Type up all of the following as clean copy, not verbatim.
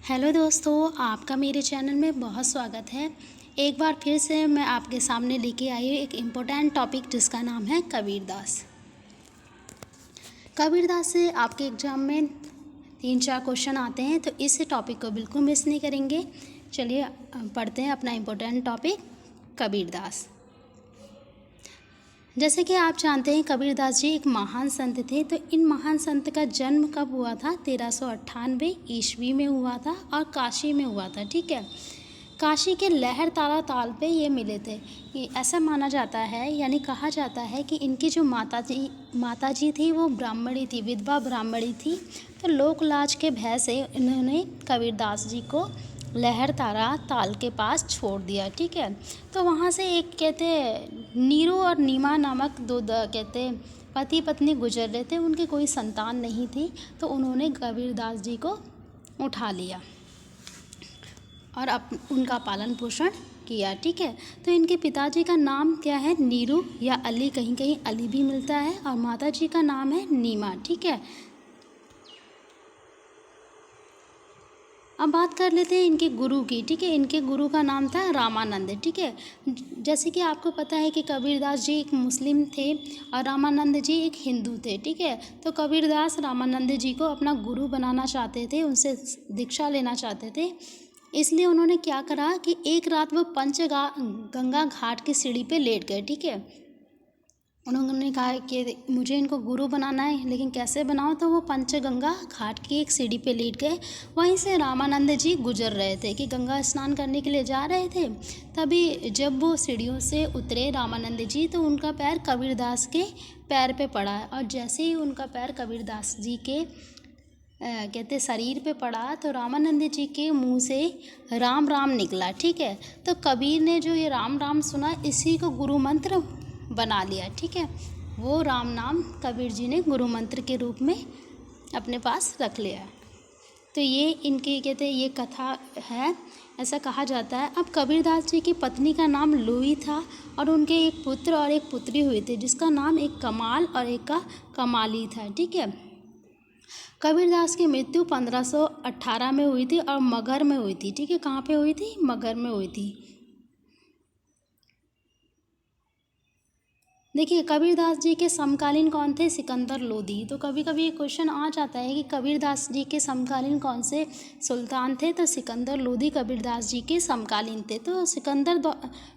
Hello दोस्तों, आपका मेरे चैनल में बहुत स्वागत है। एक बार फिर से मैं आपके सामने लेके आई हूँ एक इम्पोर्टेंट टॉपिक जिसका नाम है कबीरदास। कबीरदास से आपके एग्ज़ाम में 3-4 क्वेश्चन आते हैं, तो इस टॉपिक को बिल्कुल मिस नहीं करेंगे। चलिए पढ़ते हैं अपना इम्पोर्टेंट टॉपिक कबीरदास। जैसे कि आप जानते हैं कबीरदास जी एक महान संत थे। तो इन महान संत का जन्म कब हुआ था? 1398 ईस्वी में हुआ था और काशी में हुआ था। ठीक है, काशी के लहर तारा ताल पे ये मिले थे। कि ऐसा माना जाता है, यानी कहा जाता है कि इनकी जो माताजी थी वो ब्राह्मणी थी, विधवा ब्राह्मणी थी। तो लोक लाज के भय से इन्होंने कबीरदास जी को लहर तारा ताल के पास छोड़ दिया। ठीक है, तो वहाँ से एक कहते नीरू और नीमा नामक दो कहते पति पत्नी गुजर रहे थे। उनकी कोई संतान नहीं थी, तो उन्होंने कबीरदास जी को उठा लिया और उनका पालन पोषण किया। ठीक है, तो इनके पिताजी का नाम क्या है? नीरू या अली, कहीं कहीं अली भी मिलता है, और माताजी का नाम है नीमा। ठीक है, अब बात कर लेते हैं इनके गुरु की। ठीक है, इनके गुरु का नाम था रामानंद। ठीक है, जैसे कि आपको पता है कि कबीरदास जी एक मुस्लिम थे और रामानंद जी एक हिंदू थे। ठीक है, तो कबीरदास रामानंद जी को अपना गुरु बनाना चाहते थे, उनसे दीक्षा लेना चाहते थे। इसलिए उन्होंने क्या करा कि एक रात वो गंगा घाट की सीढ़ी पे लेट गए। ठीक है, उन्होंने कहा कि मुझे इनको गुरु बनाना है, लेकिन कैसे बनाओ? तो वो पंचगंगा घाट की एक सीढ़ी पे लेट गए। वहीं से रामानंद जी गुजर रहे थे कि गंगा स्नान करने के लिए जा रहे थे। तभी जब वो सीढ़ियों से उतरे रामानंद जी, तो उनका पैर कबीरदास के पैर पे पड़ा, और जैसे ही उनका पैर कबीरदास जी के कहते शरीर पे पड़ा, तो रामानंद जी के मुंह से राम राम निकला। ठीक है, तो कबीर ने जो ये राम राम सुना, इसी को गुरु मंत्र बना लिया। ठीक है, वो राम नाम कबीर जी ने गुरु मंत्र के रूप में अपने पास रख लिया। तो ये इनकी कहते ये कथा है, ऐसा कहा जाता है। अब कबीरदास जी की पत्नी का नाम लुई था, और उनके एक पुत्र और एक पुत्री हुए थे, जिसका नाम एक कमाल और एक का कमाली था। ठीक है, कबीरदास की मृत्यु 1518 में हुई थी और मगहर में हुई थी। ठीक है, कहाँ पे हुई थी? मगहर में हुई थी। देखिए, कबीरदास जी के समकालीन कौन थे? सिकंदर लोधी। तो कभी कभी ये क्वेश्चन आ जाता है कि कबीरदास जी के समकालीन कौन से सुल्तान थे? तो सिकंदर लोधी कबीरदास जी के समकालीन थे। तो सिकंदर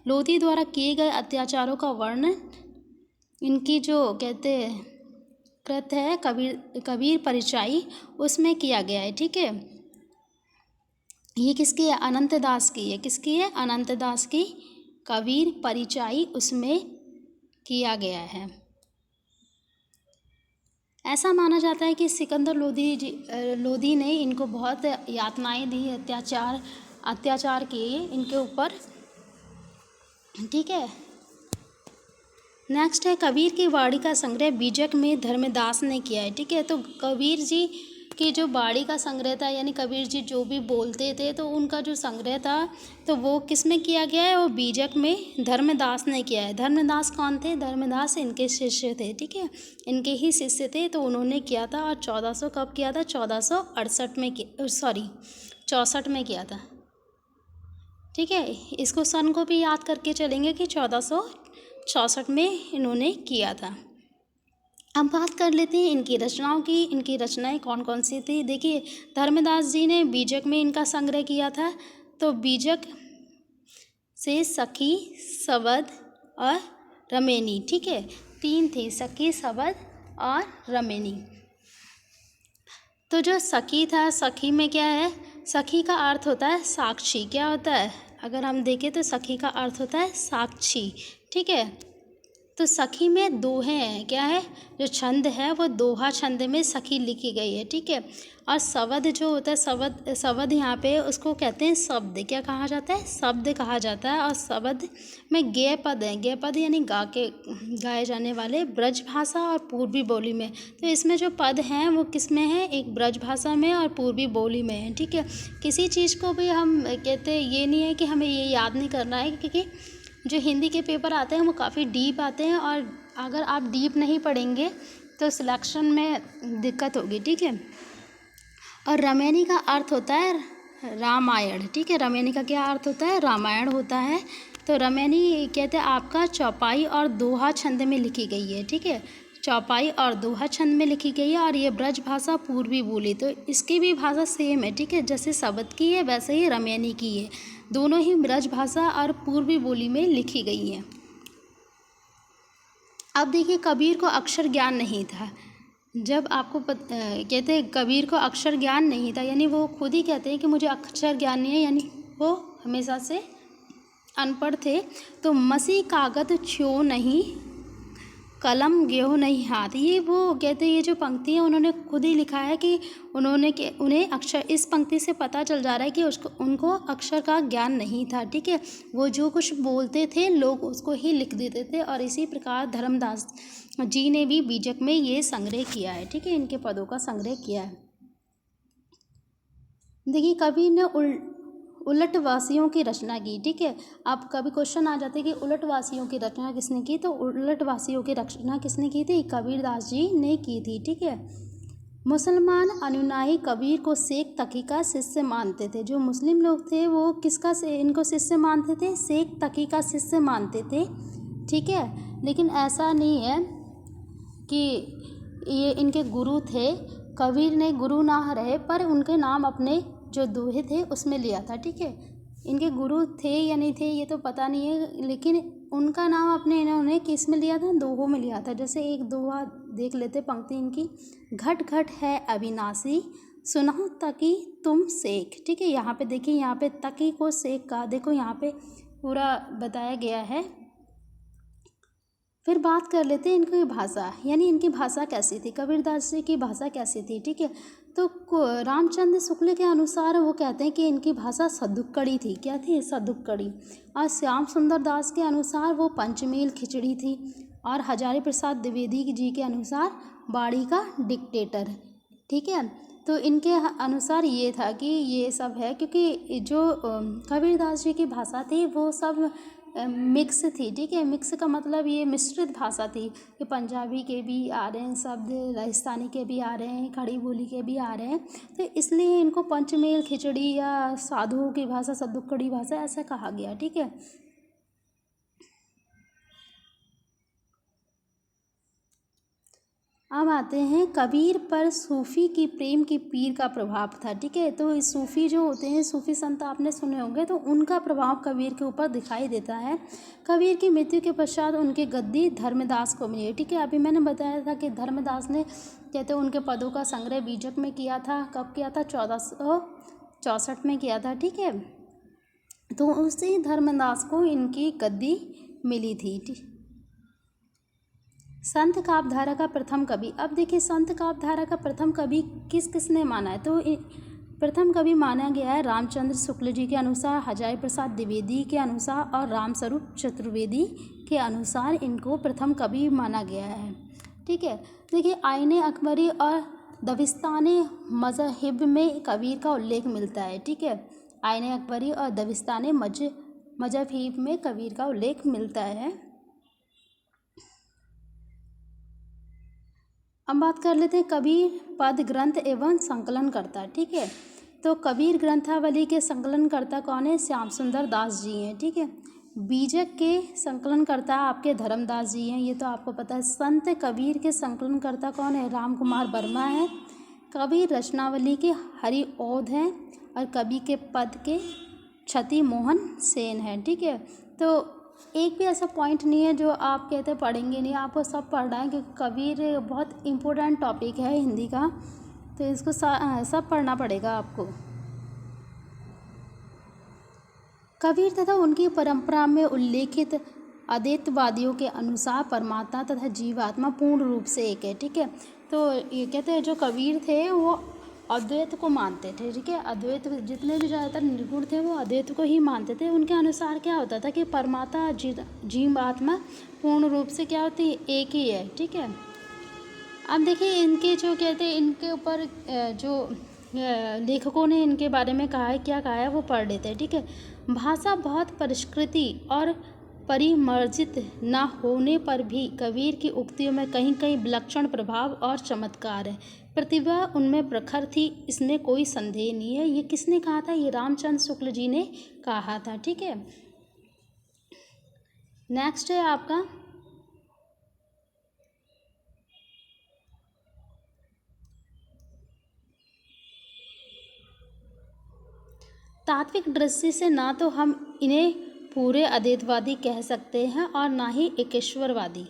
लोधी द्वारा किए गए अत्याचारों का वर्णन इनकी जो कहते कृत है कबीर परिचाई, उसमें किया गया है। ठीक है, ये किसकी है? अनंत दास की है। किसकी है? अनंत दास की कबीर परिचाई उसमें किया गया है। ऐसा माना जाता है कि सिकंदर लोधी ने इनको बहुत यातनाएं दी, अत्याचार किए इनके ऊपर। ठीक है, नेक्स्ट है कबीर की वाणी का संग्रह बीजक में धर्मदास ने किया है। ठीक है, तो कबीर जी की जो वाणी का संग्रह था, यानी कबीर जी जो भी बोलते थे, तो उनका जो संग्रह था, तो वो किस में किया गया है? वो बीजक में धर्मदास ने किया है। धर्मदास कौन थे? धर्मदास इनके शिष्य थे। ठीक है, इनके ही शिष्य थे, तो उन्होंने किया था। और 1400 कब किया था? 1468 में 64 में किया था। ठीक है, इसको सन को भी याद करके चलेंगे कि 1464 में इन्होंने किया था। अब बात कर लेते हैं इनकी रचनाओं की। इनकी रचनाएं कौन कौन सी थी? देखिए, धर्मदास जी ने बीजक में इनका संग्रह किया था। तो बीजक से सखी, शबद और रमेनी। ठीक है, 3 थी, सखी, शबद और रमेनी। तो जो सखी था, सखी में क्या है? सखी का अर्थ होता है साक्षी। क्या होता है? अगर हम देखें तो सखी का अर्थ होता है साक्षी। ठीक है, तो सखी में दोहे हैं। क्या है? जो छंद है वो दोहा छंद में सखी लिखी गई है। ठीक है, और शबद जो होता है, शबद यहाँ पे उसको कहते हैं शब्द। क्या कहा जाता है? शब्द कहा जाता है। और शबद में गेय पद है। गेय पद यानी गाए जाने वाले ब्रज भाषा और पूर्वी बोली में। तो इसमें जो पद हैं वो किस में है? एक ब्रज भाषा में और पूर्वी बोली में है। ठीक है, किसी चीज़ को भी हम कहते हैं, ये नहीं है कि हमें ये याद नहीं करना है, क्योंकि जो हिंदी के पेपर आते हैं वो काफ़ी डीप आते हैं, और अगर आप डीप नहीं पढ़ेंगे तो सिलेक्शन में दिक्कत होगी। ठीक है, और रमेनी का अर्थ होता है रामायण, ठीक है। रमैनी का क्या अर्थ होता है? रामायण होता है। तो रमैनी कहते हैं आपका चौपाई और दोहा छंद में लिखी गई है, ठीक है। चौपाई और दोहा छंद में लिखी गई है और ये ब्रज भाषा पूर्वी बोली, तो इसकी भी भाषा सेम है, ठीक है। जैसे शबद की है वैसे ही रमैनी की है, दोनों ही ब्रज भाषा और पूर्वी बोली में लिखी गई है। अब देखिए, कबीर को अक्षर ज्ञान नहीं था। जब आपको कहते हैं कबीर को अक्षर ज्ञान नहीं था, यानी वो खुद ही कहते हैं कि मुझे अक्षर ज्ञान नहीं है, यानी वो हमेशा से अनपढ़ थे। तो मसी कागज छ्यो नहीं, कलम गेहूँ नहीं हाथ, ये वो कहते हैं, ये जो पंक्ति है उन्होंने खुद ही लिखा है कि उन्हें अक्षर, इस पंक्ति से पता चल जा रहा है कि उनको अक्षर का ज्ञान नहीं था, ठीक है। वो जो कुछ बोलते थे लोग उसको ही लिख देते थे। और इसी प्रकार धर्मदास जी ने भी बीजक में ये संग्रह किया है, ठीक है, इनके पदों का संग्रह किया है। देखिए, कवि ने उलटवासियों की रचना की, ठीक है। अब कभी क्वेश्चन आ जाते हैं कि उलटवासियों की रचना किसने की, तो उलटवासियों की रचना किसने की थी? कबीरदास जी ने की थी, ठीक है। मुसलमान अनुयायी कबीर को शेख तकी का शिष्य मानते थे। जो मुस्लिम लोग थे वो किसका इनको शिष्य मानते थे? शेख तकी का शिष्य मानते थे, ठीक है। लेकिन ऐसा नहीं है कि ये इनके गुरु थे। कबीर ने गुरु ना रहे पर उनके नाम अपने जो दोहे थे उसमें लिया था, ठीक है। इनके गुरु थे या नहीं थे ये तो पता नहीं है, लेकिन उनका नाम अपने इन्होंने किस में लिया था? दोहों में लिया था। जैसे एक दोहा देख लेते, पंक्ति इनकी, घट घट है अविनाशी, सुनाओ तकी तुम शेख, ठीक है। यहाँ पे देखिए, यहाँ पे तकी को शेख का देखो यहाँ पे पूरा बताया गया है। फिर बात कर लेते हैं इनकी भाषा, यानी इनकी भाषा कैसी थी, कबीरदास जी की भाषा कैसी थी, ठीक है। तो रामचंद्र शुक्ल के अनुसार वो कहते हैं कि इनकी भाषा सदुक्कड़ी थी। क्या थी? सदुक्कड़ी। और श्याम सुंदर दास के अनुसार वो पंचमेल खिचड़ी थी। और हजारी प्रसाद द्विवेदी जी के अनुसार बाड़ी का डिक्टेटर, ठीक है। तो इनके अनुसार ये था कि ये सब है, क्योंकि जो कबीरदास जी की भाषा थी वो सब मिक्स थी, ठीक है। मिक्स का मतलब ये मिश्रित भाषा थी कि पंजाबी के भी आ रहे हैं शब्द, राजस्थानी के भी आ रहे हैं, खड़ी बोली के भी आ रहे हैं। तो इसलिए इनको पंचमेल खिचड़ी या साधुओं की भाषा, सदुक्कड़ी भाषा ऐसा कहा गया, ठीक है। अब आते हैं कबीर पर सूफ़ी की प्रेम की पीर का प्रभाव था, ठीक है। तो इस सूफ़ी जो होते हैं, सूफ़ी संत आपने सुने होंगे, तो उनका प्रभाव कबीर के ऊपर दिखाई देता है। कबीर की मृत्यु के पश्चात उनकी गद्दी धर्मदास को मिली, ठीक है। अभी मैंने बताया था कि धर्मदास ने कहते उनके पदों का संग्रह बीजक में किया था। कब किया था? 1464 में किया था, ठीक है। तो उसी धर्मदास को इनकी गद्दी मिली थी। संत काव्यधारा का प्रथम कवि, अब देखिए संत काव्यधारा का प्रथम कवि किसने माना है? तो प्रथम कवि माना गया है रामचंद्र शुक्ल जी के अनुसार, हजारी प्रसाद द्विवेदी के अनुसार और रामस्वरूप चतुर्वेदी के अनुसार इनको प्रथम कवि माना गया है, ठीक है। देखिए, आईने अकबरी और दबिस्ताने मज़ाहिब में कबीर का उल्लेख मिलता है, ठीक है। आईने अकबरी और दबिस्ताने मज़ाहिब में कबीर का उल्लेख मिलता है। अब बात कर लेते हैं कबीर पद ग्रंथ एवं संकलन करता, ठीक है। तो कबीर ग्रंथावली के संकलनकर्ता कौन है? श्याम सुंदर दास जी हैं, ठीक है। बीजक के संकलनकर्ता आपके धर्मदास जी हैं, ये तो आपको पता है। संत कबीर के संकलनकर्ता कौन है? राम कुमार वर्मा है। कबीर रचनावली के हरि ओध हैं और कवि के पद के क्षति मोहन सेन हैं, ठीक है। तो एक भी ऐसा पॉइंट नहीं है जो आप कहते पढ़ेंगे नहीं, आपको सब पढ़ना है, क्योंकि कबीर बहुत इम्पोर्टेंट टॉपिक है हिंदी का, तो इसको सब पढ़ना पड़ेगा आपको। कबीर तथा उनकी परंपरा में उल्लेखित अद्वैतवादियों के अनुसार परमात्मा तथा जीवात्मा पूर्ण रूप से एक है, ठीक है। तो ये कहते हैं जो कबीर थे वो अद्वैत को मानते थे, ठीक है। अद्वैत जितने भी ज़्यादातर निर्गुण थे वो अद्वैत को ही मानते थे। उनके अनुसार क्या होता था कि परमात्मा जीवात्मा पूर्ण रूप से क्या होती है? एक ही है, ठीक है। अब देखिए, इनके जो कहते हैं इनके ऊपर जो लेखकों ने इनके बारे में कहा है, क्या कहा है वो पढ़ लेते हैं, ठीक है। भाषा बहुत परिष्कृति और परिमार्जित न होने पर भी कबीर की उक्तियों में कहीं कहीं विलक्षण प्रभाव और चमत्कार है। प्रतिभा उनमें प्रखर थी, इसमें कोई संदेह नहीं है। ये किसने कहा था? ये रामचंद्र शुक्ल जी ने कहा था। ठीक है, नेक्स्ट है आपका तात्विक दृष्टि से ना तो हम इन्हें पूरे अद्वैतवादी कह सकते हैं और ना ही एकेश्वरवादी।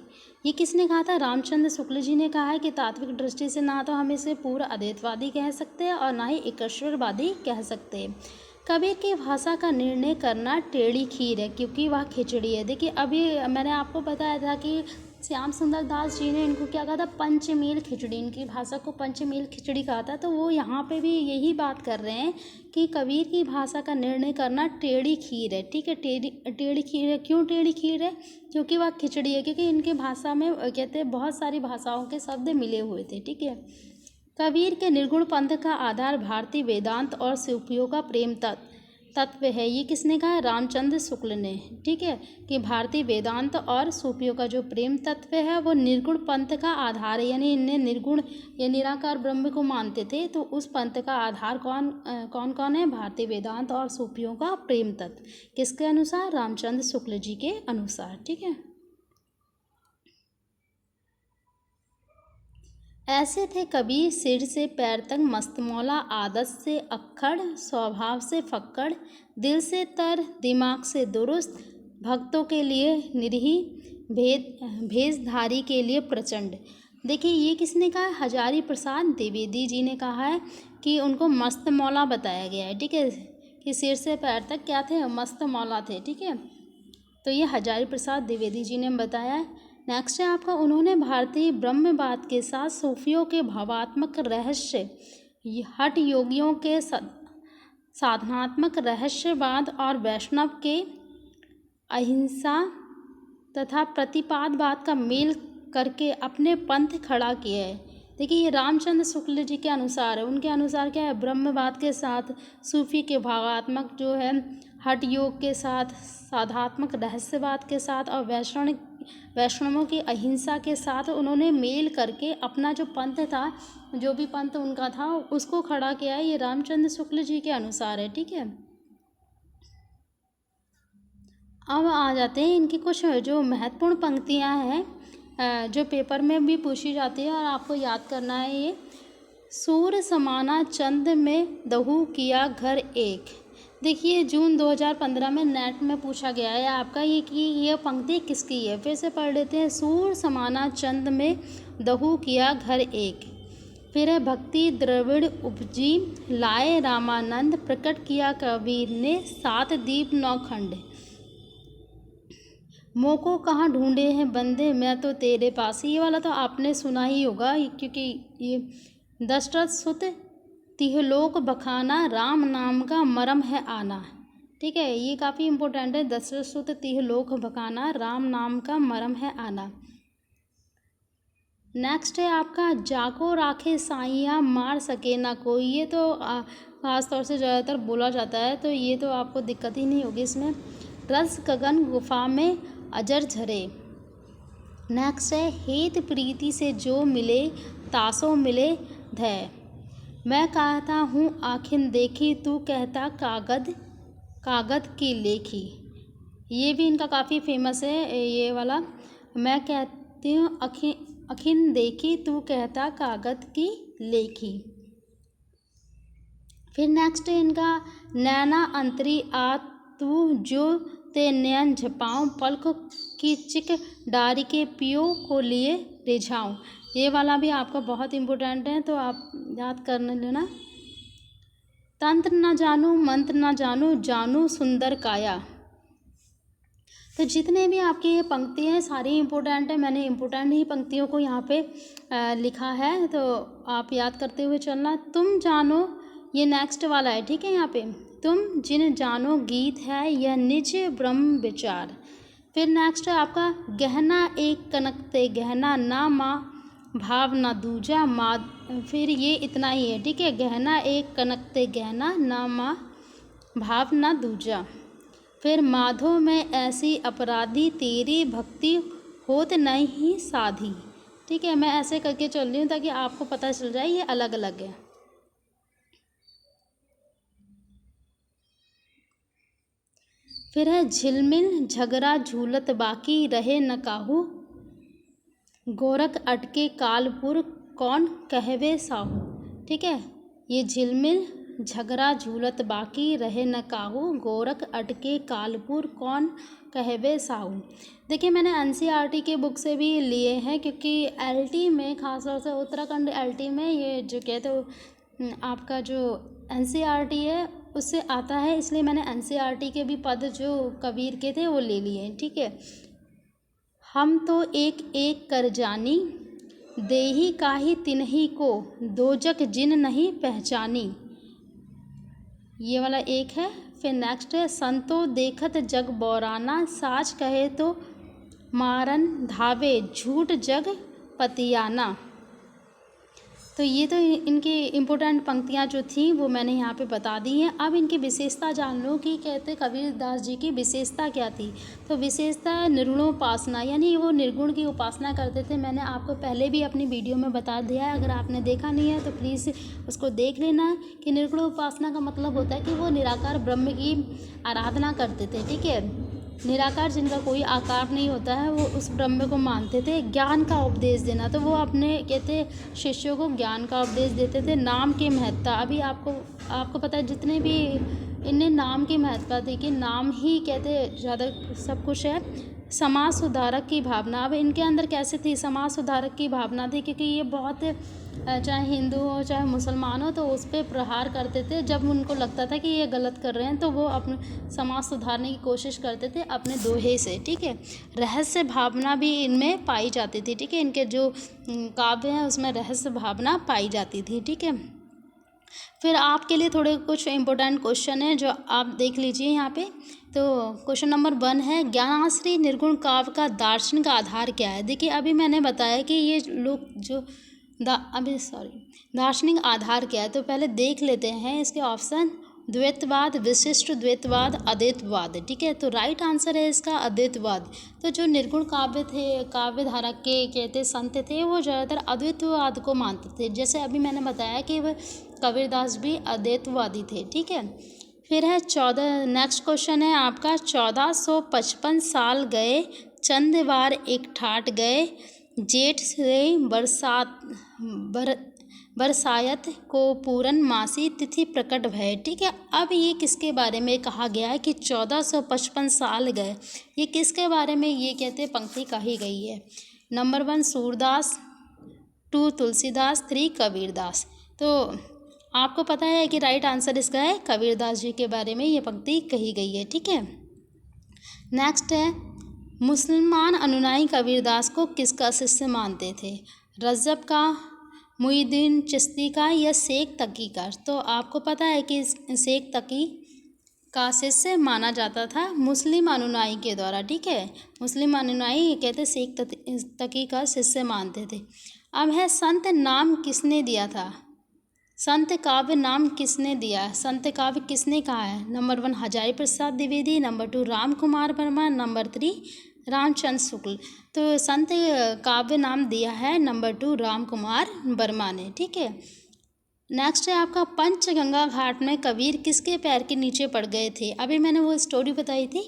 ये किसने कहा था? रामचंद्र शुक्ल जी ने कहा है कि तात्विक दृष्टि से ना तो हम इसे पूरा अद्वैतवादी कह सकते हैं और ना ही एकेश्वरवादी कह सकते हैं। कबीर की भाषा का निर्णय करना टेढ़ी खीर है क्योंकि वह खिचड़ी है। देखिए, अभी मैंने आपको बताया था कि श्याम सुंदर दास जी ने इनको क्या कहा था? पंचमील खिचड़ी, इनकी भाषा को पंचमील खिचड़ी कहा था। तो वो यहाँ पे भी यही बात कर रहे हैं कि कबीर की भाषा का निर्णय करना टेढ़ी खीर है। ठीक है, टेढ़ी खीर है। क्यों टेढ़ी खीर है? क्योंकि वह खिचड़ी है, क्योंकि इनके भाषा में कहते हैं बहुत सारी भाषाओं के शब्द मिले हुए थे। ठीक है, कबीर के निर्गुण पंथ का आधार भारतीय वेदांत और सूफियों का प्रेम तत्व है। ये किसने कहा है? रामचंद्र शुक्ल ने। ठीक है, कि भारतीय वेदांत और सूफियों का जो प्रेम तत्व है वो निर्गुण पंथ का आधार है, यानी इन्हें निर्गुण या निराकार ब्रह्म को मानते थे। तो उस पंथ का आधार कौन है? भारतीय वेदांत और सूफियों का प्रेम तत्व। किसके अनुसार? रामचंद्र शुक्ल जी के अनुसार। ठीक है, ऐसे थे कबीर सिर से पैर तक मस्तमौला, आदत से अक्खड़, स्वभाव से फक्कड़, दिल से तर, दिमाग से दुरुस्त, भक्तों के लिए निरीह, भेषधारी के लिए प्रचंड। देखिए, ये किसने कहा है? हजारी प्रसाद द्विवेदी जी ने कहा है कि उनको मस्तमौला बताया गया है। ठीक है, कि सिर से पैर तक क्या थे? मस्तमौला थे। ठीक है, तो ये हजारी प्रसाद द्विवेदी जी ने बताया है। नेक्स्ट है आपका, उन्होंने भारतीय ब्रह्मवाद के साथ सूफियों के भावात्मक रहस्य, हठ योगियों के साधनात्मक रहस्यवाद और वैष्णव के अहिंसा तथा प्रतिपादवाद का मेल करके अपने पंथ खड़ा किया है। देखिए, ये रामचंद्र शुक्ल जी के अनुसार है। उनके अनुसार क्या है? ब्रह्मवाद के साथ, सूफी के भावात्मक जो है हठ योग के साथ, साधात्मक रहस्यवाद के साथ और वैष्णवों की अहिंसा के साथ उन्होंने मेल करके अपना जो पंथ था, जो भी पंथ उनका था, उसको खड़ा किया है। ये रामचंद्र शुक्ल जी के अनुसार है। ठीक है, अब आ जाते हैं इनकी कुछ जो महत्वपूर्ण पंक्तियां हैं जो पेपर में भी पूछी जाती है और आपको याद करना है। ये सूर्य समाना चंद में दहू किया घर एक। देखिए, जून 2015 में नेट में पूछा गया है आपका ये कि ये पंक्ति किसकी है। फिर से पढ़ लेते हैं। सूर्य समाना चंद में दहू किया घर एक, फिर है भक्ति द्रविड़ उपजी लाए रामानंद, प्रकट किया कबीर ने 7 दीप 9 खंड, मोको कहाँ ढूंढे हैं बंदे मैं तो तेरे पास। ये वाला तो आपने सुना ही होगा, क्योंकि ये दशरथ सुत तिहलोक बखाना, राम नाम का मरम है आना। ठीक है, ये काफ़ी इम्पोर्टेंट है। दशरथ सुत तिहलोक बखाना, राम नाम का मरम है आना। नेक्स्ट है आपका, जाको राखे साइया मार सके ना कोई। ये तो खास तौर से ज़्यादातर बोला जाता है, तो ये तो आपको दिक्कत ही नहीं होगी इसमें। रस गगन गुफा में अजर झरे। नेक्स्ट है, हेत प्रीति से जो मिले तासो मिले धय, मैं कहता हूँ आँखें देखी तू कहता कागद की लेखी। ये भी इनका काफ़ी फेमस है ये वाला, मैं कहती हूँ अखिन देखी तू कहता कागद की लेखी। फिर नेक्स्ट है इनका, नैना अंतरी आ तू जो ते नयन झपाऊँ, पलक की चिक डारी के पियो को लिए रिझाऊँ। ये वाला भी आपका बहुत इम्पोर्टेंट है, तो आप याद कर लेना। तंत्र न जानू मंत्र न जानू, जानू सुंदर काया। तो जितने भी आपकी ये पंक्ति हैं सारी इम्पोर्टेंट है। मैंने इम्पोर्टेंट ही पंक्तियों को यहाँ पे लिखा है, तो आप याद करते हुए चलना। तुम जानो, ये नेक्स्ट वाला है। ठीक है, यहाँ पे तुम जिन जानो गीत है यह निज ब्रह्म विचार। फिर नेक्स्ट है आपका, गहना एक कनकते गहना, ना माँ भाव ना दूजा माँ। फिर ये इतना ही है। ठीक है, गहना एक कनकते गहना, ना माँ भाव ना दूजा। फिर माधो में ऐसी अपराधी, तेरी भक्ति होत नहीं साधी। ठीक है, मैं ऐसे करके चल रही हूँ ताकि आपको पता चल जाए ये अलग अलग है। फिर है झिलमिल झगड़ा झूलत बाकी, रहे न काहू, गोरख अटके कालपुर कौन कहवे साहू। ठीक है, ये झिलमिल झगड़ा झूलत बाकी, रहे न काहू, गोरख अटके कालपुर कौन कहवे साहू। देखिए, मैंने एनसीईआरटी के बुक से भी लिए हैं, क्योंकि एलटी में खासतौर से उत्तराखंड एलटी में ये जो कहते हो आपका जो एनसीईआरटी है उससे आता है, इसलिए मैंने एनसीईआरटी के भी पद जो कबीर के थे वो ले लिए। ठीक है, हम तो एक एक कर जानी, देही काहि तिन्ही को, दोजक जिन नहीं पहचानी। ये वाला एक है। फिर नेक्स्ट है, संतो देखत जग बौराना, साच कहे तो मारन धावे, झूठ जग पतियाना। तो ये तो इनकी इम्पोर्टेंट पंक्तियाँ जो थी वो मैंने यहाँ पे बता दी हैं। अब इनकी विशेषता जान लो कि कहते कबीरदास जी की विशेषता क्या थी। तो विशेषता निर्गुणोपासना, यानी वो निर्गुण की उपासना करते थे। मैंने आपको पहले भी अपनी वीडियो में बता दिया है, अगर आपने देखा नहीं है तो प्लीज़ उसको देख लेना कि निर्गुण उपासना का मतलब होता है कि वो निराकार ब्रह्म की आराधना करते थे। ठीक है, निराकार जिनका कोई आकार नहीं होता है वो उस ब्रह्म को मानते थे। ज्ञान का उपदेश देना, तो वो अपने कहते शिष्यों को ज्ञान का उपदेश देते थे। नाम की महत्ता, अभी आपको पता है जितने भी इनने नाम की महत्ता थी कि नाम ही कहते ज़्यादा सब कुछ है। समाज सुधारक की भावना, अब इनके अंदर कैसे थी, समाज सुधारक की भावना थी, क्योंकि ये बहुत चाहे हिंदू हो चाहे मुसलमान हो तो उस पर प्रहार करते थे। जब उनको लगता था कि ये गलत कर रहे हैं तो वो अपने समाज सुधारने की कोशिश करते थे अपने दोहे से। ठीक है, रहस्य भावना भी इनमें पाई जाती थी। ठीक है, इनके जो काव्य हैं उसमें रहस्य भावना पाई जाती थी। ठीक है, फिर आपके लिए थोड़े कुछ इम्पोर्टेंट क्वेश्चन हैं जो आप देख लीजिए यहाँ पे। तो क्वेश्चन नंबर 1 है, ज्ञानाश्री निर्गुण काव्य का दार्शनिक आधार क्या है। देखिए, अभी मैंने बताया कि ये लोग जो दार्शनिक आधार क्या है, तो पहले देख लेते हैं इसके ऑप्शन। द्वैतवाद, विशिष्ट द्वैतवाद, अद्वैतवाद। ठीक है, तो राइट आंसर है इसका अद्वैतवाद। तो जो निर्गुण काव्य थे, काव्य धारा के कहते संत थे, वो ज़्यादातर अद्वैतवाद को मानते थे। जैसे अभी मैंने बताया कि वह कबीरदास भी अद्वैतवादी थे। ठीक है, फिर है 14, नेक्स्ट क्वेश्चन है आपका, 1455 साल गए, चंदवार एक ठाट गए, जेठ से बरसायत को पूरन मासी तिथि प्रकट भय। ठीक है, अब ये किसके बारे में कहा गया है कि 1455 साल गए, ये किसके बारे में ये कहते पंक्ति कही गई है। नंबर 1 सूरदास, 2 तुलसीदास, 3 कबीरदास। तो आपको पता है कि राइट आंसर इसका है कबीरदास जी के बारे में ये पंक्ति कही गई है। ठीक है, नेक्स्ट है, मुसलमान अनुयायी कबीरदास को किसका शिष्य मानते थे, रजब का, मुईनुद्दीन चिश्ती का या शेख तकी का। तो आपको पता है कि शेख तकी का शिष्य माना जाता था मुस्लिम अनुयायी के द्वारा। ठीक है, मुस्लिम अनुयायी कहते शेख तकी का शिष्य मानते थे। अब है, संत नाम किसने दिया था, संत काव्य नाम किसने दिया है, संत काव्य किसने कहा है। Number 1 Hazari Prasad Dwivedi, number 2 Ram Kumar Verma, number 3 Ramchandra Shukla. तो संत काव्य नाम दिया है नंबर 2 राम कुमार वर्मा ने। ठीक है, नेक्स्ट है आपका, पंचगंगा घाट में कबीर किसके पैर के नीचे पड़ गए थे। अभी मैंने वो स्टोरी बताई थी।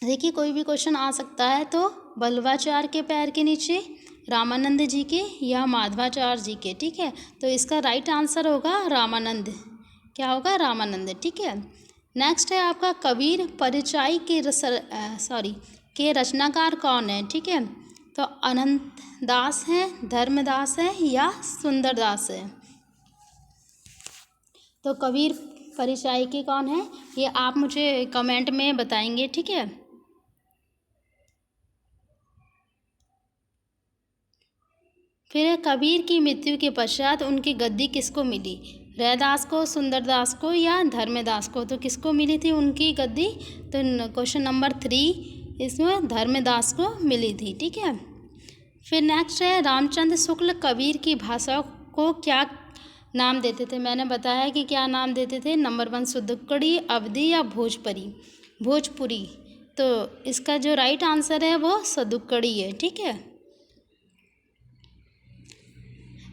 देखिए, कोई भी क्वेश्चन आ सकता है, तो बल्लवाचार्य के पैर के नीचे, रामानंद जी के या माधवाचार्य जी के। ठीक है, तो इसका राइट आंसर होगा रामानंद। क्या होगा, रामानंद। ठीक है, नेक्स्ट है आपका, कबीर परिचय के रचनाकार कौन है। ठीक है, तो अनंत दास हैं, धर्मदास है या सुंदरदास है। तो कबीर परिचय के कौन है ये आप मुझे कमेंट में बताएंगे। ठीक है, फिर कबीर की मृत्यु के पश्चात उनकी गद्दी किसको मिली, रैदास को, सुंदरदास को या धर्मदास को। तो किसको मिली थी उनकी गद्दी, तो क्वेश्चन नंबर 3 इसमें धर्मदास को मिली थी। ठीक है, फिर नेक्स्ट है, रामचंद्र शुक्ल कबीर की भाषा को क्या नाम देते थे। मैंने बताया कि क्या नाम देते थे। नंबर 1 सुदुक्कड़ी, अवधी या भोजपुरी। भोजपुरी। तो इसका जो राइट आंसर है वो सदुक्कड़ी है, ठीक है।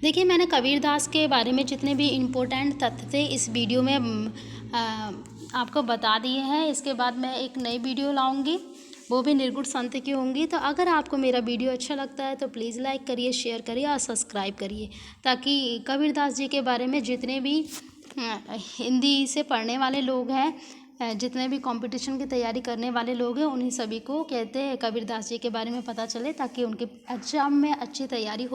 देखिए, मैंने कबीरदास के बारे में जितने भी इम्पोर्टेंट तथ्य थे इस वीडियो में आपको बता दिए हैं। इसके बाद मैं एक नई वीडियो लाऊंगी, वो भी निर्गुण संत की होंगी। तो अगर आपको मेरा वीडियो अच्छा लगता है तो प्लीज़ लाइक करिए, शेयर करिए और सब्सक्राइब करिए, ताकि कबीरदास जी के बारे में जितने भी हिंदी से पढ़ने वाले लोग हैं, जितने भी कंपटीशन की तैयारी करने वाले लोग हैं, उन्हीं सभी को कहते हैं कबीरदास जी के बारे में पता चले, ताकि उनके एग्जाम में अच्छी तैयारी हो।